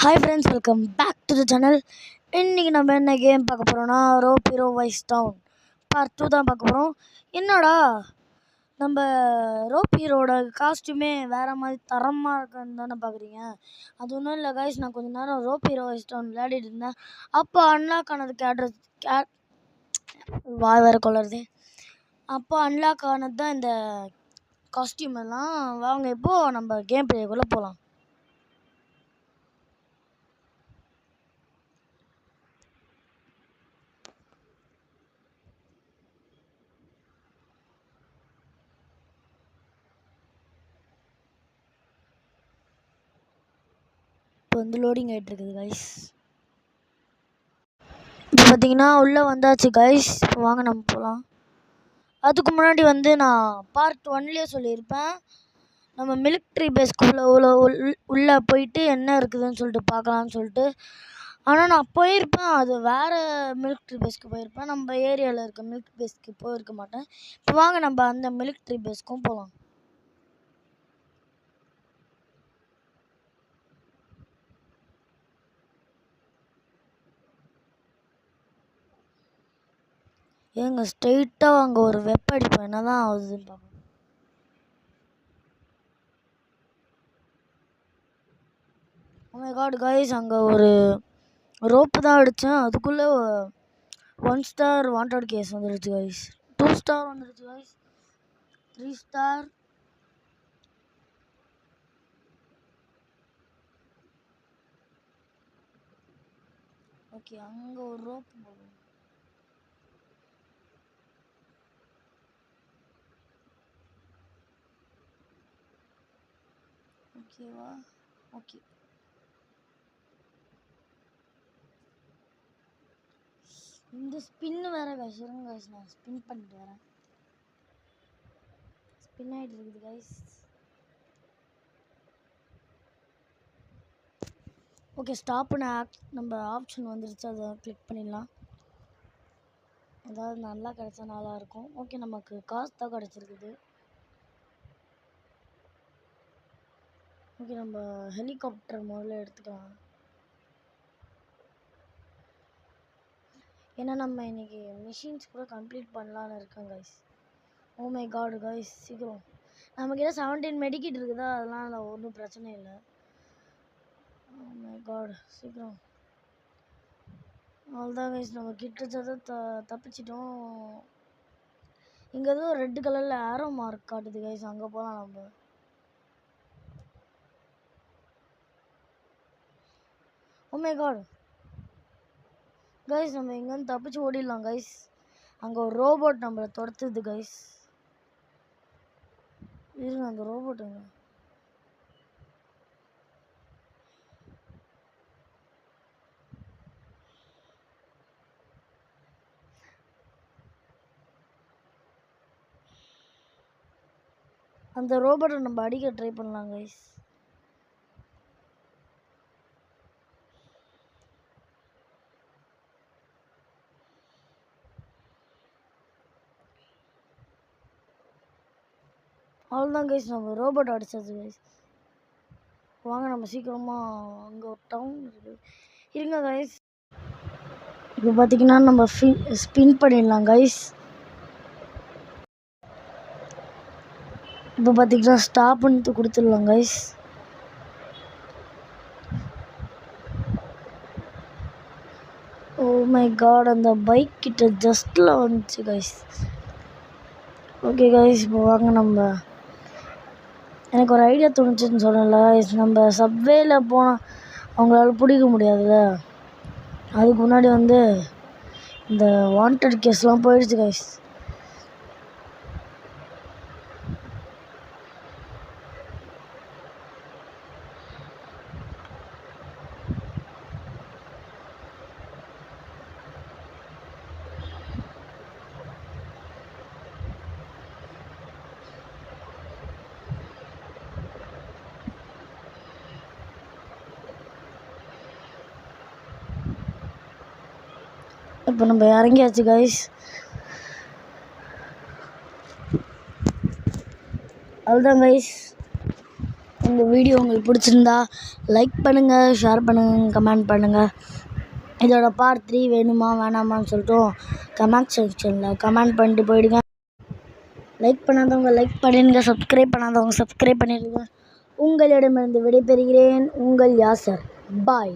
Hi friends, welcome back to the channel. இன்றைக்கி நம்ம என்ன கேம் பார்க்க போகிறோன்னா, Rope Hero Vice Town part 2 தான் பார்க்க போகிறோம். என்னடா நம்ம ரோப் ஹீரோட காஸ்ட்யூமே வேறு மாதிரி தரமாக இருக்குன்னு தானே பார்க்குறீங்க. அது ஒன்றும் இல்லை கைஸ், நான் கொஞ்சம் நேரம் ரோப் ஹீரோ வைஸ் டவுன் விளையாடிட்டு இருந்தேன். அப்போ அன்லாக் ஆனது வாய் வேறு கொள்ளுறது. அப்போ அன்லாக் ஆனது தான் இந்த காஸ்ட்யூம் எல்லாம். வாங்க இப்போது நம்ம கேம் பிளேக்குள்ளே போகலாம். இப்போ வந்து லோடிங் ஆகிட்டு இருக்குது கைஸ். இப்போ பார்த்தீங்கன்னா உள்ளே வந்தாச்சு கைஸ். இப்போ வாங்க நம்ம போகலாம். அதுக்கு முன்னாடி வந்து நான் பார்ட் 1லேயே சொல்லியிருப்பேன், நம்ம மிலிட்ரி பேஸ்க்குள்ளே உள்ளே போயிட்டு என்ன இருக்குதுன்னு சொல்லிட்டு பார்க்கலான்னு சொல்லிட்டு. ஆனால் நான் போயிருப்பேன், அது வேறு மிலிட்ரி பேஸ்க்கு போயிருப்பேன். நம்ம ஏரியாவில் இருக்க மிலிட்ரி பேஸ்க்கு போயிருக்க மாட்டேன். இப்போ வாங்க நம்ம அந்த மிலிட்ரி பேஸ்க்கும் போகலாம். ஏங்க ஸ்ட்ரெயிட்டாக அங்கே ஒரு வெப்ப அடிப்போம், என்ன தான் ஆகுதுன்னு பார்ப்போம். ஓ மை காட் கைஸ், அங்கே ஒரு ரோப்பு தான் அடித்தேன், அதுக்குள்ளே 1 ஸ்டார் வாண்டட் கேஸ் வந்துடுச்சு கைஸ். 2 ஸ்டார் வந்துடுச்சு கைஸ். 3 ஸ்டார். ஓகே, அங்கே ஒரு ரோப்பு போகும். ஓகேவா? ஓகே. இந்த ஸ்பின்னு வேறு கைஸ். இருங்க கைஸ், நான் ஸ்பின் பண்ணிட்டு வரேன். ஸ்பின் ஆகிட்டு இருக்குது கைஸ். ஓகே, ஸ்டாப்னு நம்ம ஆப்ஷன் வந்துருச்சு, அதை கிளிக் பண்ணிடலாம். ஏதாவது நல்லா கிடைச்சா நல்லாயிருக்கும். ஓகே, நமக்கு காசு தான் கிடச்சிருக்குது. ஓகே, நம்ம ஹெலிகாப்டர் முதல்ல எடுத்துக்கலாம். ஏன்னா நம்ம இன்றைக்கி மிஷின்ஸ் கூட கம்ப்ளீட் பண்ணலான்னு இருக்கேன் guys. Oh my god guys, சீக்கிரம். நம்மக்கிட்ட 17 மெடிக்கிட் இருக்குதா, அதெல்லாம் ஒன்றும் பிரச்சனை இல்லை. ஓ மை காட், சீக்கிரம். அவ்வளோதான் கைஸ், நம்ம கிட்டத்தட்ட தப்பிச்சிட்டோம். இங்கே ஏதோ ரெட் கலரில் ஆரோ மார்க் காட்டுது கைஸ், அங்கே போகலாம் நம்ம. ஓ மை காட் கைஸ், நம்ம இங்கேருந்து தப்பிச்சு ஓடிடலாம் கைஸ். அங்கே ஒரு ரோபோட் நம்மளை துரத்துது கைஸ். இருங்க, அந்த ரோபோட்டுங்க. அந்த ரோபோட்டை நம்ம அடிக்க ட்ரை பண்ணலாம் கைஸ். அவ்வளோதான் கைஸ், நம்ம ரோபோட் அடிச்சாச்சு கைஸ். வாங்க நம்ம சீக்கிரமாக, அங்கே ஒரு டவுன் இருக்குது. இருங்க கைஸ், இப்போ பார்த்தீங்கன்னா நம்ம ஸ்பின் பண்ணிடலாம் கைஸ். இப்போ பார்த்தீங்கன்னா ஸ்டாப்னு கொடுத்துடலாம் கைஸ். ஓ மை காட், அந்த பைக் கிட்ட ஜஸ்ட்டில் வந்துச்சு கைஸ். ஓகே கைஸ், இப்போ வாங்க நம்ம, எனக்கு ஒரு ஐடியா தோணுச்சுன்னு சொன்னல, நம்ம சப்வேல போனால் அவங்களால பிடிக்க முடியாதுல்ல. அதுக்கு முன்னாடி வந்து இந்த வாண்டட் கேஸ்லாம் போயிடுச்சு கைஸ். இப்போ நம்ம இறங்கியாச்சு கைஸ். அதுதான் கைஸ், இந்த வீடியோ உங்களுக்கு பிடிச்சிருந்தா லைக் பண்ணுங்கள், ஷேர் பண்ணுங்கள், கமெண்ட் பண்ணுங்கள். இதோட பார்ட் 3 வேணுமா வேணாமான்னு சொல்லிட்டு கமெண்ட் செக்ஷனில் கமெண்ட் பண்ணிட்டு போயிடுங்க. லைக் பண்ணாதவங்க லைக் பண்ணிடுங்க, சப்ஸ்கிரைப் பண்ணாதவங்க சப்ஸ்கிரைப் பண்ணிடுங்க. உங்களிடமிருந்து விடைபெறுகிறேன், உங்கள் யாசர். பாய்.